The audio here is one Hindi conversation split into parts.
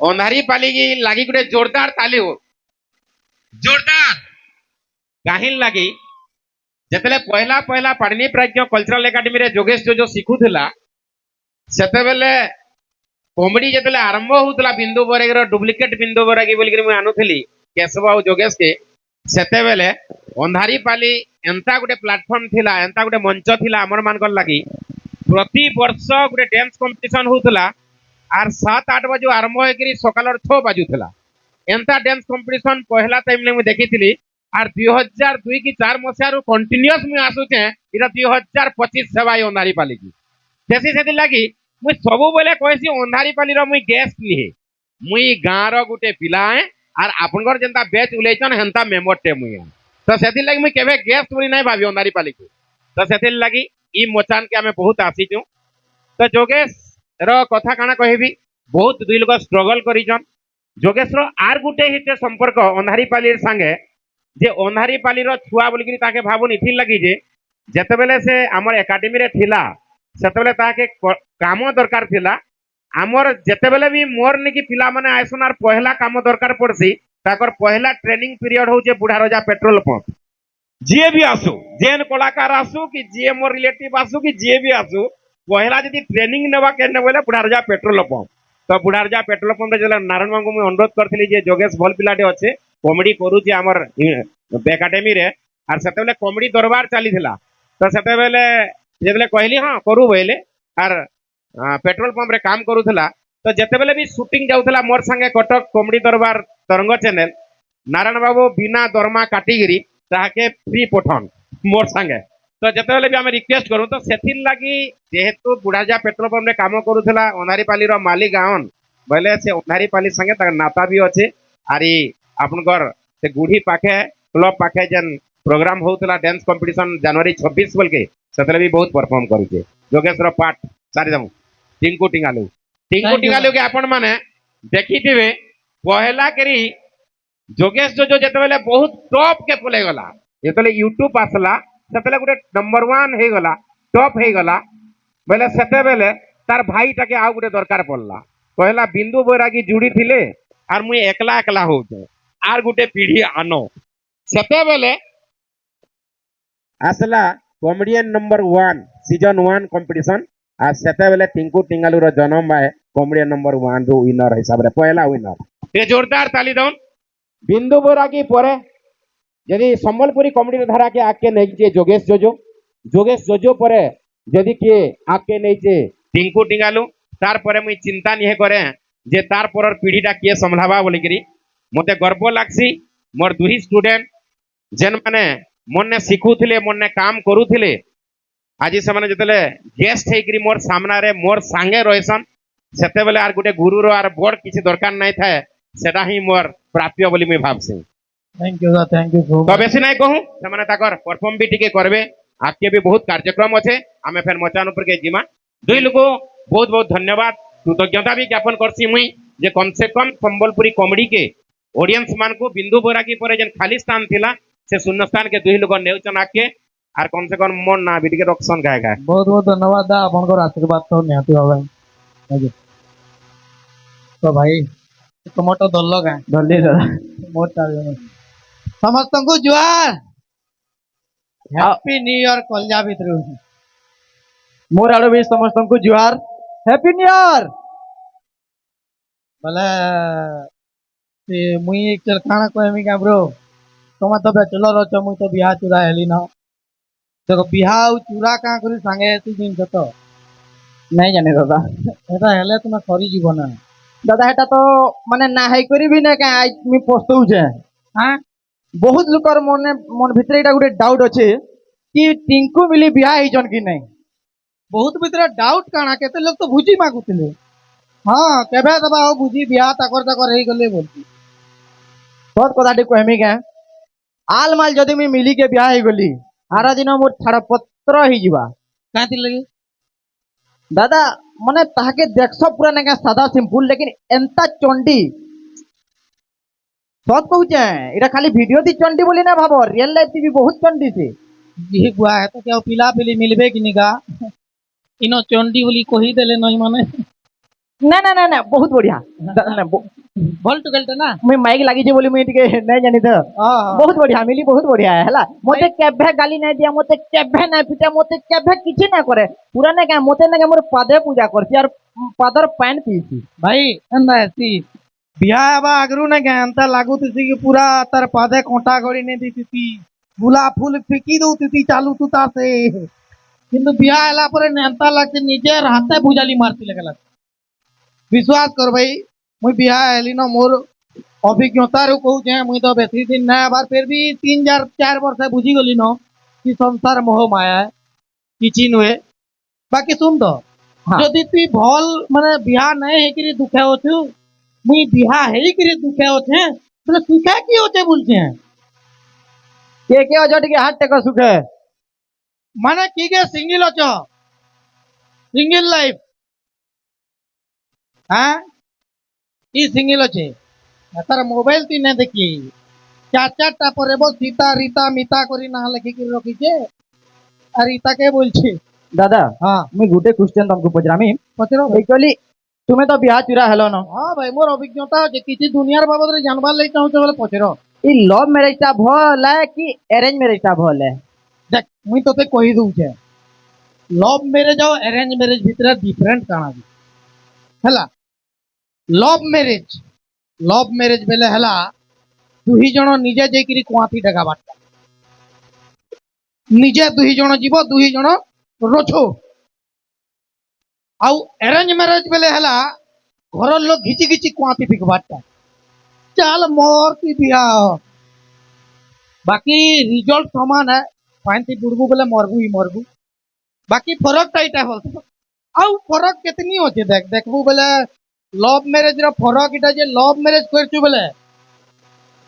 अंधारी पाली की लगी गोटे जोरदार ताली हो जोरदार कहीं लगी जिते पहला पहला पाणिनी प्राज्ञ कल्चरल एकाडेमी रे जोगेश जो शिखुला सेते बेले कॉमेडी जिते आरंभ होता बिंदु बरागी डुप्लिकेट बिंदु बरागी बोलिक आनुली केशव और जोगेश के सेते बेले अंधारी पाली एंता गोटे प्लाटफर्म थिला एंता गोटे मंच थिला आमर मानकर लगी प्रति वर्ष गोटे डांस कंपटीशन होता आर 7-8 बजे आरंभ होकर सकाल 6 बाजुला एंता डांस कंपटीशन पहला टाइम मुझे देखी आर 2002 कि 4 मसीह कंटिन्यूअस मुझे आसुचे इटा 2025 सेवा अंधारी पाली की देसी से लगी मुझे सब बेले कहसी अंधारी पाली मुई गेस्ट निहे मुई गाँव रोटे पिला है आर आपनकर जेंता बेच उलैचन हेंता मेम्बरटे मुई तो से लगी मुई केबे गेस्ट बोली नहीं भाभी अंधारी पाली की तो से लगी ई मचान के आमे बहुत आसीचु तो जोगेश रो कथा काना कहबी बहुत दुई लोग स्ट्रगल करिचन जोगेश रो आर गुटे हिते संपर्क अंधारी पाली संगे जे अंधारी पाली रो छुआ बोलिकरी ताके भाबुन इथि लगी जे जते बेले से हमर एकेडमी रे थिला सेते बेले ताके काम दरकार थिला हमर जते बेले भी मोर ने की पिला माने आइसन आर पहला काम दरकार पड़सी ताकर पहला ट्रेनिंग पीरियड हो जे बुढ़ा रजा पेट्रोल पंप जी भी आसू जेन कलाकार आसू कि जी मोर रिलेटिव आसू कि जी भी आसू पहला जदि ट्रेनिंग नेबा केने बोले बुढ़ा रजा पेट्रोल पंप तो बुढ़ा रजा पेट्रोल पंप रे नारायण बाबू को अनुरोध करथिली जे जोगेश भल पिलाटे अच्छे कॉमेडी करूची हमर एकेडमी रे आर सेते बेले कॉमेडी दरबार चलीथिला तो सेते बेले जेबले कहली हां करू बोले आर पेट्रोल पंप रे काम करूथिला तो जेते बेले भी शूटिंग जाउथिला मोर संगे कटक कॉमेडी दरबार तरंग चैनल नारायण बाबू बिना दरमा काटिगिरी ताके फ्री पठन मोर संगे तो जिते बेले भी आम रिक्वेस्ट करूँ तो से लगी जेहेतु बुढ़ाजा पेट्रोल पंप रे काम करूला अंधारी पाली मालिक आन बोले से अंधारी पाली संगे नाता भी अच्छे आरी आपनकर से गुढ़ी पाखे क्लब पाखे जेन प्रोग्राम होता डांस कंपटीशन जनवरी 26 बोल के से भी बहुत परफॉर्म करुचे जोगेश पाठ सारी दमु टिंकू टिंगालू के आपण माने देखी थे पहला करी जोगेश जो जिते बेले बहुत टॉप के पले गला जिते यूट्यूब आसला से गोटे नंबर 1 हो गला टॉप हो गला बोले से बेले तार भाई टाके आउ गोटे दरकार पड़ला कहला बिंदु बैरागी जुड़ी थिले आर मुई एकला एकला होते आर गोटे पीढ़ी आनो से बेले आसला कॉमेडियन नंबर 1 सीजन 1 कंपटीशन आज से बेले टिंकू टिंगालू रो जन्म बाय कॉमेडियन नंबर 1 रो विनर हिसाब रे पहला विनर ये जोरदार ताली दौन बिंदु बैरागी परे यदि संबलपुरी कॉमेडी धारा के आके नहीं जोगेश जोजो परे यदि किए आके नहीं टिंकू टिंगालू तार परे मुई चिंता नहीं करे जे तार पर पीढ़ीटा किए संभावा बोलिकरी मते गर्व लागसी मोर दुही स्टूडेंट जेन माने मन ने शिखुथिले मन ने काम करूथिले आज से माने जतले गेस्ट हेकरी मोर सामना रे मोर संगे रहसन सेते बेले are Gute Guru row are बड़ किछि दरकार नहीं थाए सेटा ही मोर प्राप्य बोली मैं भाबसी थैंक यू तो बेसी नहीं कहूँ से ताकर परफॉर्म भी टिके करबे आगे भी बहुत कार्यक्रम अच्छे आमे फिर मचान ऊपर के जिमा दुई लोग बहुत बहुत धन्यवाद कृतज्ञता भी ज्ञापन करसी मुई जे कम से कम संबलपुरी कॉमेडी के ऑडियंस मान को बिंदु बैरागी पर जेन खाली स्थान थिला से शून्य स्थान के दुई लोग नेउचन आके आर कम से कम मन ना बिटिके रक्षण गाएगा बहुत बहुत धन्यवाद दा आपनकर आशीर्वाद तो निहाती होबे तो भाई टमाटो दल्लो का धल्ली दादा मोटा समस्त को जुआर हैप्पी न्यू ईयर कलजा भितर मोर आड़ो भी समस्त को जुहार हैप्पी न्यू ईयर बोले मुई चल खाना कहमी का ब्रो तुम तो बैचलर अछ मुई तो बिहा चूड़ा हेली ना देखो बिहा चूड़ा का करी सांगे तू दिन तो नहीं जाने दादा एटा हेले तुम सरी जीवन ना दादा हेटा तो माने ना है करी भी ना का मी पछतौ छे हां बहुत लोकर मन भितर एटा गुटे डाउट अछि कि टिंकू मिली बिहा ही जन कि नहीं बहुत भीतर डाउट काना केते लोग तो भुजी मागुतिले हां केबे दबा हो भुजी बिहा ताकर हे गले बोलती बहुत कथाटी कहमी के आल माल जदि मी मिली के बिहा ही गली आरा दिन मोर छाड़ पत्र ही जीवा कांति लगी दादा माने ताके देखसो पूरा ना सादा सिंपल लेकिन एंता चंडी सत कहूचे एटा खाली वीडियो दी चंडी बोली ना भाबो रियल लाइफ भी बहुत चंडी से ये गुआ है तो क्या पिला पिली मिलबे कि निगा इनो चंडी बोली कही देले नहीं माने না না না না বহুত বঢ়িয়া না ଭଲ ଟୁକେଲଟେ ନା ମୁଇଁ ମାଇକ୍ ଲାଗିଛି ବୋଲି ମୁଇଁ ଟିକେ ନାଇଁ ଜାନି ତ ବହୁତ ବଢିଆ ମିଲି ବହୁତ ବଢିଆ ହେଲା ମତେ କେଭେ ଗାଲି ନାଇଁ ଦିଆ ମତେ କେଭେ ନାଇଁ ପିଟା ମତେ କେଭେ କିଛି ନାଇଁ करे ପୁରା ନାଇଁ କାଁ ମତେ ନାଇଁ ମୋର ପାଦେ ପୂଜା କରଛି ଆର ପାଦର ପାଣି ପିଇଛି ଭାଇ ଏନ୍ତା ହେସି ବିହା ହେବା ଆଗରୁ ନାଇଁ କାଁ ଏନ୍ତା ଲାଗୁଥିସି କି ପୁରା ତାର ପାଦେ କଣ୍ଟା ଗଳି ନେଇ ଦେଇଥିସି ଗୁଲା ଫୁଲ ଫିକି ଦଉଥିସି ଚାଲୁତୁ ତା ସେ କିନ୍ତୁ ବିହା ହେଲା ପରେ ଏନ୍ତା ଲାଗଛି ନିଜର ହାତେ ଭୁଜାଲି ମାରଥିଲେ ଗଲା ବିଶ୍ୱାସ କର ଭାଇ ମୁଇଁ ବିହା ହେଲି ନ ମୋର ଅଭିଜ୍ଞତାରୁ କହୁଛେ ମୁଇଁ ତ ବେଶୀ ଦିନ ନାଇଁ ହେବାର ଫେର ବି 3-4 ବର୍ଷ ବୁଝିଗଲି ନ କି ସଂସାର ମୋହ ମାୟା କିଛି ନୁହେଁ ବାକି ଶୁଣ ତ ହଁ ଯଦି ତୁଇ ଭଲ ମାନେ ବିହା ନାଇଁ ହେଇକିରି ଦୁଃଖେ ଅଛୁ ମୁଇଁ ବିହା ହେଇକିରି ଦୁଃଖେ ଅଛେ ବୋଲେ ସୁଖେ କି ଅଛେ ବୁଲଛେ କେ ଅଛ ଟିକେ ହାତ ଟେକ ସୁଖେ ମାନେ କି କେ ସିଙ୍ଗିଲ ଅଛ ସିଙ୍ଗିଲ ଲାଇଫ হ্যাঁ ই সিঙ্গেল আছে তার মোবাইল তুই না দেখি 4-4টা পরে বল সীতা রিতা মিতা করি না লেখিকি রখিছে আর ইতাকে বলছে দাদা হ্যাঁ মুই গুটে কোশ্চেন তোমাকে পচরামি পচর একচুয়ালি তুমি তো বিহা চুরা হেলো ন হ্যাঁ ভাই মোর অভিজ্ঞতা আছে কিছু দুনিয়ার বাবদরে জানবার লাগি চাহুছ বলে পচর এই লভ ম্যারেজটা ভাল है कि अरेंज ম্যারেজটা ভাল है দেখ মুই তোতে কহি দউছে লভ ম্যারেজ আর অ্যারেঞ্জ ম্যারেজ ভিতরে ডিফরেন্ট কাଣା আছে হেলা লভ ম্যারেজ বেলে হেলা দুই জন নিজে যাইকিরি কুয়াতি ডেগাবারটা নিজে দুই জন জীব দুই জন রোছ আউ অ্যারেঞ্জ ম্যারেজ বেলে হেলা ঘরর লোক ঘিচি ঘিচি কুয়াতি ফিকবারটা চাল মোর তুই বিয়া হ। বাকি রিজল্ট সমান হ্যাঁ ফাইনতি বুড়বু বলে মরবু ই মরবু বাকি ফরকটা এটা হল আউ ফরক কেতনি আছে দেখ দেখবু বলে লভ ম্যারেজ র ফরক এটা যে লভ ম্যারেজ করছু বলে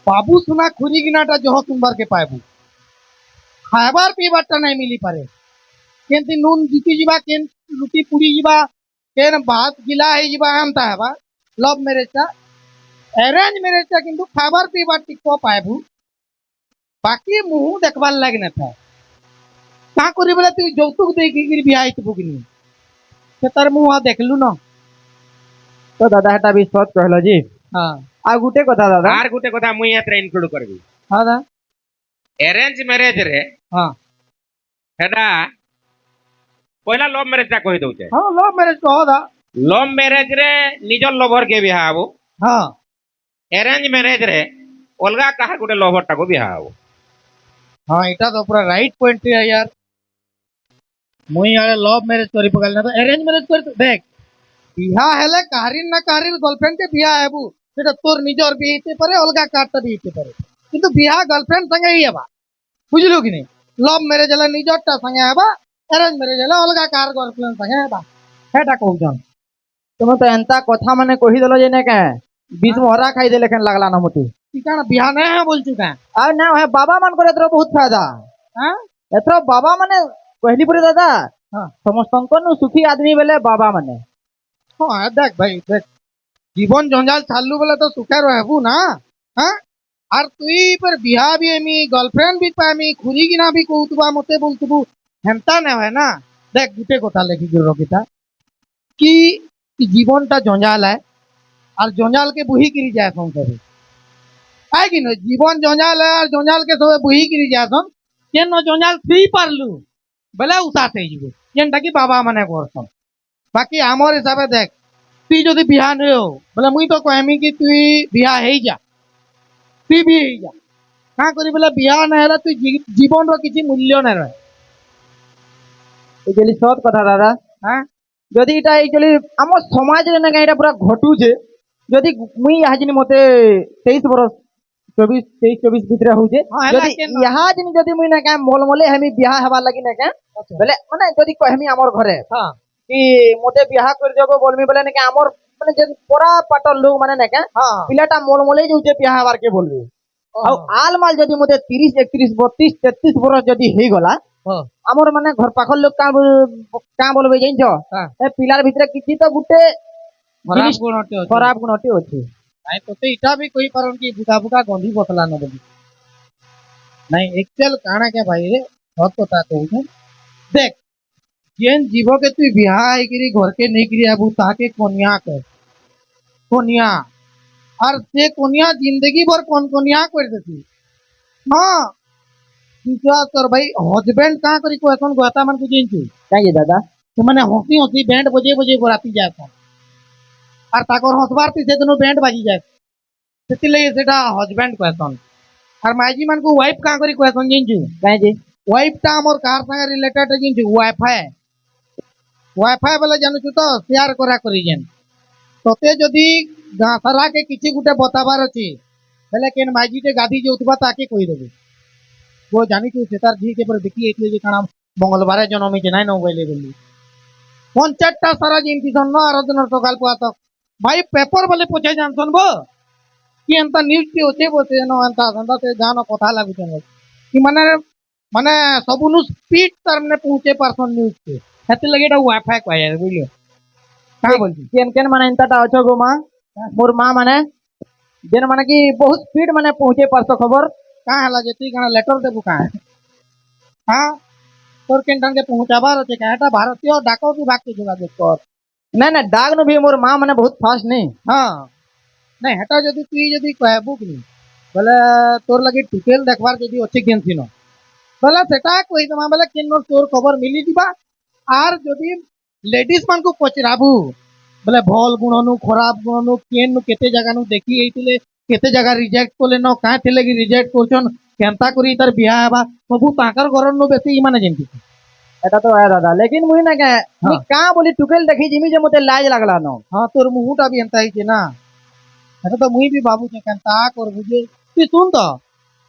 বাবু সোনা খুরি গিনাটা জহ তুমবার কে পাইবু খাইবার পিবারটা নাই মিলি পারে কেনতি নুন জিতি ଯିବା কেন রুটি পুড়ি ଯିବା কেন ভাত গিলা হয়ে ଯିବା এমতা হেবা লভ ম্যারেজটা অ্যারেঞ্জ ম্যারেজটা কিন্তু খাইবার পিবার টিক পাইবু বাকি মুহ দেখবার লাগে না থাকে কা করি বলে তুই যৌতুক ଦେଇକି বিয়া হইতবু কিনি সে তার মুহ দেখলু না তো দাদা এটা भी सच कहलो जी হ্যাঁ आ गुटे কথা দাদা আর গোটে কথা মুই এতে ইনক্লুড করবি হ্যাঁ দা অ্যারেঞ্জ ম্যারেজ রে হ্যাঁ হেডা পয়লা লভ ম্যারেজ টা কই দউছে হ্যাঁ লভ ম্যারেজ কহ দা লভ ম্যারেজ রে নিজর লভর কে বিয়া হবো হ্যাঁ অ্যারেঞ্জ ম্যারেজ রে অলগা কাহার গোটে লভর টাকে বিয়া হবো হ্যাঁ এটা তো পুরা রাইট পয়েন্ট यार মুই আরে লভ ম্যারেজ করি পকাল না তো অ্যারেঞ্জ ম্যারেজ করি দেখ বিয়া হেলে কাহারির না কাহারির গার্লফ্রেন্ড কে বিয়া হেবু সেটা তোর নিজর বিয়ে হইতে পারে অলগা কারটা বিয়ে হইতে পারে কিন্তু বিয়া গার্লফ্রেন্ড সঙ্গে ই হেবা বুঝলু কি নাই লভ ম্যারেজ হেলে নিজরটা সঙ্গে হেবা অ্যারেঞ্জ ম্যারেজ হেলে অলগা কার গার্লফ্রেন্ড সঙ্গে হেবা সেটা কହୁছন তুমি তো এন্তা কথা মানে কহি দেলো যে না কে বিষ মহরা খাই দেলে কেন লাগলা না মতে তুই কারণ বিয়া নাই হ্যাঁ বলছু কা আর না হয় বাবা মান করে এতর বহুত ফায়দা হ্যাঁ এতর বাবা মানে কহিলি পরে দাদা হ্যাঁ ସମସ୍ତଙ୍କନୁ ସୁଖୀ ଆଦମୀ ବେଲେ ବାବା ମାନେ হ্যাঁ দেখ ভাই দেখ জীবন জঞ্জাল ছাড়লু বলে তো সুখে রহবু না হ্যাঁ আর তুই पर বিয়া भी এমি গার্লফ্রেন্ড भी পাইমি খুরি কিনা भी কହୁতুবা মতে বলতুবু হেনতা না হয় না দেখ গুটে কথা লেখি গিল রকিতা কি জীবনটা জঞ্জাল है আর জঞ্জালকে বুহি কিরি যায় সংসারে আই কি নয় জীবন জঞ্জাল है আর জঞ্জালকে সবে বুহি কিরি যাসন কেন জঞ্জাল থুই পারলু বেলে উসাতে যাব যেনটা কি বাবা মানে করছন বাকি আমার হিসাবে দেখ তুই যদি বিয়া নয় বলে মুই তো কহমি কি তুই বিয়া হয়ে যা তুই বি হয়ে যা কাঁ করি বলে বিয়া না হলে তুই জীবন কিছু মূল্য নাই রহে ଏଇଚୁଆଲି ସତ କଥା ଦାଦା হ্যাঁ ଯଦି ଏଇଟା ଏଇଚୁଆଲି ଆମ ସମାଜରେ ନା କାଁ ଏଇଟା ପୁରା ଘଟୁଛେ ଯଦି ମୁଇଁ ଇହାଜିନି ମତେ 23 ବରଷ 23-24 ଭିତରେ ହଉଛେ ହଁ, ହେଲା ଯଦି କେନ? ଇହାଜିନି ଯଦି ମୁଇଁ ନା କାଁ ମଲମଲେ ହେମି ବିହା ହେବାର ଲାଗି ନା କାଁ ବେଲେ ମାନେ ଯଦି କହମି ଆମର ଘରେ হ্যাঁ କି ମତେ ବିହା କରିଦେବ ବୋଲମି ବେଲେ ନା କାଁ ଆମର ମାନେ ଯେନ୍ ପରା ପାଟର ଲୋକ ମାନେ ନା କାଁ হ্যাঁ ପିଲାଟା ମଲମଲେ ଯାଉଛେ ବିହା ହେବାର କେ ବୋଲବି ଆଉ ଆଲ ମାଲ ଯଦି ମତେ 30 31 32 33 ବରଷ ଯଦି ହେଇଗଲା হ্যাঁ আমার মানে ঘর পাখর লোক কাঁ বলবে জানিছ হ্যাঁ। এ পিলার ভিতরে কিছু তো গুটে ଖରାପ জিনিস ଗୁଣଟେ ଅଛି ଖରାପ ଗୁଣটি ଅଛି ନାଇଁ ତତେ ଇଟା ବି କହିପାରନ୍ କି ବୁକା ବୁକା ଗନ୍ଧି ବସଲା ନ ବୋଲି ନାଇଁ ଏକ୍ଚୁଆଲ କାଣା କେ ଭାଇ ରେ ସତ କଥା କହୁଛେ ଦେখ जेन जीव के तू बिहा होकर घर के नहीं करी आबू ताके कोनिया कर कोनिया और से कोनिया जिंदगी भर कोनिया कर देती हाँ दूसरा तोर भाई हजबैंड कहाँ करी को এখন গোয়াতা মান को जिनचू କାହିଁକି ଦାଦା ସେମାନେ ହସି ହସି बैंड बजे बजे बराती जाए আর তাকর হসবার তি সেদিন बैंड बाजी जाए ସେଥିଲାଗି ସେଟା ହଜବେଣ୍ଡ कहसन আর ମାଇଜି ମାନଙ୍କୁ ୱାଇଫ କାଁ କରି कहसन ଜିनଚୁ କାହିଁକି ୱାଇଫ ଟା ଆମର କାହାର ସାଙ୍ଗେ ରିଲେଟେड ଜିନଚୁ ୱାଇଫାଇ ବୋଲେ ଜାଣୁଛୁ ତ ସେୟାର କରା କରି ଯେନ୍ ତତେ ଯଦି ଗାଁ ସାରା କେ କିଛି ଗୁଟେ ବତାବାର ଅଛି ହେଲେ କେନ୍ ମାଇଜିଟେ ଗାଧି ଯାଉଥିବା ତାକେ କହିଦେବୁ वो ଜାଣିଛୁ ସେ ତାର ଝି କେ ପରେ ଦେଖି ଯାଇଥିଲେ ଯେ କାଣା ମଙ୍ଗଳବାର ଜନମିছে ନାଇଁ ନ ବୋଇଲେ ବୋଲି ପଞ୍ଚାୟତଟା ସାରା ଯେମିତି ସନ୍ନ ଆର ଦିନ ସକାଳ ପୁଆ ତ ଭାଇ पेपर बोले पहुंचे जानसन बो कि एंता न्यूज के होते बोते न एंता संदा से गान कथा लागुचन कि माने सबुनु स्पीड तार माने पहुंचे परसन न्यूज के हेते लगे एटा वाईफाई कहया बुझलियो का बोलती କେନ୍ କେନ୍ ମାନେ ଏନ୍ତାଟା ଅଛ ଗो ମା ମୋର୍ ମା ମାନେ ଯେନ୍ ମାନେ କି ବହୁତ ସ୍ପିଡ ମାନେ ପହଞ୍ଚେଇ ପାରସ ଖବର का हला जेती गाना लेटर देबु का हां तोर केन ढंग के पहुंचाबार होते का एटा भारतीय डाक विभाग के जोगाजोग कर ନାଇଁ ନାଇଁ ଡାକ୍ नु ବି ମୋର୍ ମା ମାନେ ବହୁତ ଫାଷ୍ଟ ନେଇ हां नहीं हेटा जदी तू जदी कहबू कि बोले तोर लगे डिटेल देखबार जदी अछि केन थिनो बोले सेटा कोई तमा बोले केन तोर खबर मिली दिबा आर जदी लेडीज मान को पचराबू बोले भल गुणनु खराब गुणनु केन केते जगह नु देखि एइतिले केते जगह रिजेक्ट कोले न काहे थिले कि रिजेक्ट करछन केनता करी तार बियाह हेबा सब ताकर घरन नु बेसी इ माने जेंति এটা তো আয় দাদা লেকিন মুই না কে মুই কা বলি টুকেল দেখি জিমি যে মতে লাজ লাগলা ন हां तोर मुहुटा भी एंता ही ना এটা তো মুই भी बाबू के केनता कर बुझे तू सुन तो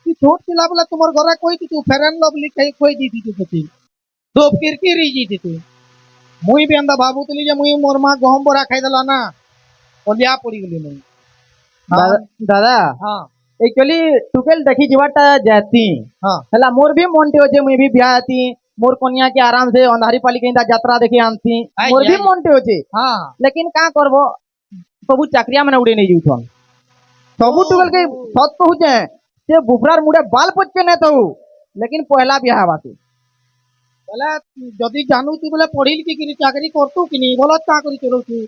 तू छोट चिला बोले तुमर घरे कोई तू फेरन लवली कहीं कोई दी थी तू तो किरकिरी जी थी मुई भी अंदा बाबू तली जे मुई मोर मां गहम बोरा खाई देला ना ओलिया पड़ी गेली मुई দাদা हां एक्चुअली टुकेल देखी जीवाटा जाती हां हेला मोर भी मन टे जे मुई भी बियाह आती मोर कन्या के आराम से अंधारी पाली के यात्रा देखी आनती आई मोर भी आई। मन टे होचे हां लेकिन का करबो सबु चाकरिया माने उड़े नहीं जाउथन सबु टुकेल के सत कहूचे से बुफरार मुड़े बाल पचके न तो लेकिन पहला बियाह बाती बोले जदी जानू तू बोले पढ़िल की चाकरी करतू कि नहीं बोला का करी चलो तू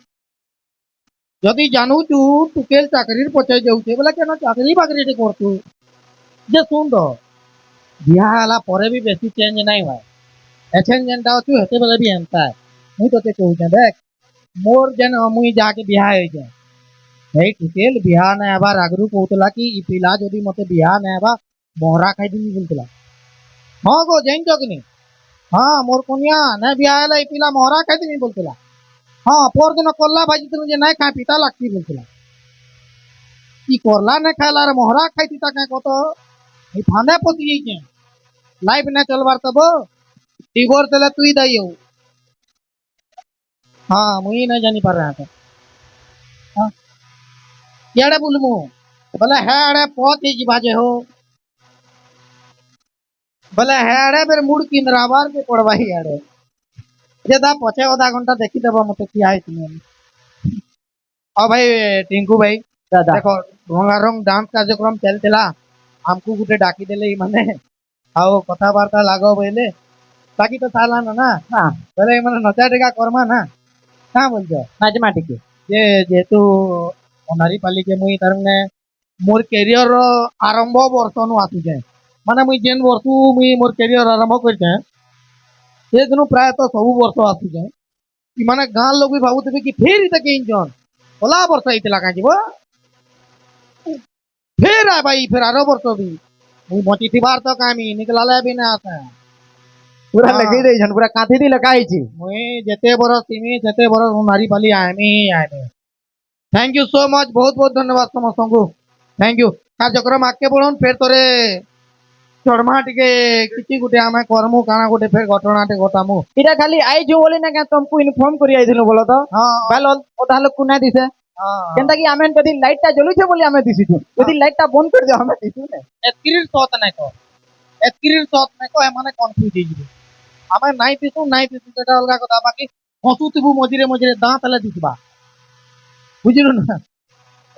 जदी जानू तू टुकेल चाकरी पचे जाउते बोले केना चाकरी बाकरी टे करतू जे सुन दो बियाह आला परे भी बेसी चेंज नहीं हुआ एछन जेनटा तू हेते बोले भी एंता है मुई तो ते कहू देख मोर जन मुई जाके बियाह होई जाए भाई टुकेल बियाह न हेबार आगरू कहतला कि इ पिला जदी मते बियाह न हेबा मोहरा खाई दिनी बोलतला हां गो जैन तो कि नहीं हाँ मोर कन्या न बियाह होला इ पिला मोहरा खाई दिनी बोलतला हाँ पर दिन कोल्ला भाजी तुम जे नहीं खा पिता लागती बोलतला इ कोरला न खाला रे मोहरा खाई दिता का कत इ फांदे पति के लाइफ न चलबार तब डिवोर्स देला तू ही दइयो हाँ मुई नहीं जानी पर रहा था हाँ केड़े बोलमु बोले हेड़े पथ ही बाजे हो बोले हेड़े बेर मुड़ किंद्राबार के पड़वाई हेड़े जे दा पछे आधा घंटा देखी देबो मते किया है तुम और भाई टिंकू भाई दादा देखो रंगारंग डांस कार्यक्रम चलतेला हमको गुटे डाकी देले इ माने आओ कथाबार्ता लागो बोले बाकी तो साला ना हां बोले माने नचा टेका करमा ना का बोलछो मैथमेटिक जे जेतु अनारी पाली के मुई तरने मोर कैरियर आरंभ वर्ष नु आसु जाए माने मुई जेन वर्ष मुई मोर कैरियर आरंभ कर जाए से दिनु प्राय तो सब वर्ष आसु जाए कि माने गां लोग भी भाबुते कि फेर इते के इंजन ओला वर्ष आइतला का जीवो फेर आ भाई फिर आरो वर्ष भी मुई मोटी थिबार तो कामी निकलाले भी ना आसे पूरा हाँ। लगे दे छन पूरा काथी दी लगाई छी मुई जेते बरस तिमी सेते बरस नारी पाली आमी थैंक यू सो मच बहुत बहुत धन्यवाद समस्त को थैंक यू कार्यक्रम आगे बढ़न फिर तोरे चढ़मा टिके किछि गुटे आमे करमु काना गुटे फिर घटना टे घटामु इटा खाली आई जो बोली ना क्या तुमको इन्फॉर्म करी आइथिलु बोलो तो हां बेल ओदा लोग कुना दिसे हां केनता कि आमेन कदी लाइट ता जलु छे बोली आमे दिसिथु यदि लाइट ता बंद कर दे हमें दिसु ने एस्क्रीन शॉट नै को माने कंफ्यूज हे जिबे आमे नाइ दिसु सेटा अलगा कथा बाकी हसुतिबु मजिरे मजिरे दांत तले दिसबा बुझिलु ना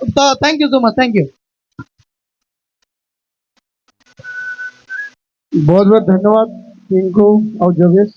तो thank you so much thank you बहुत बहुत धन्यवाद टिंकू और जोगेश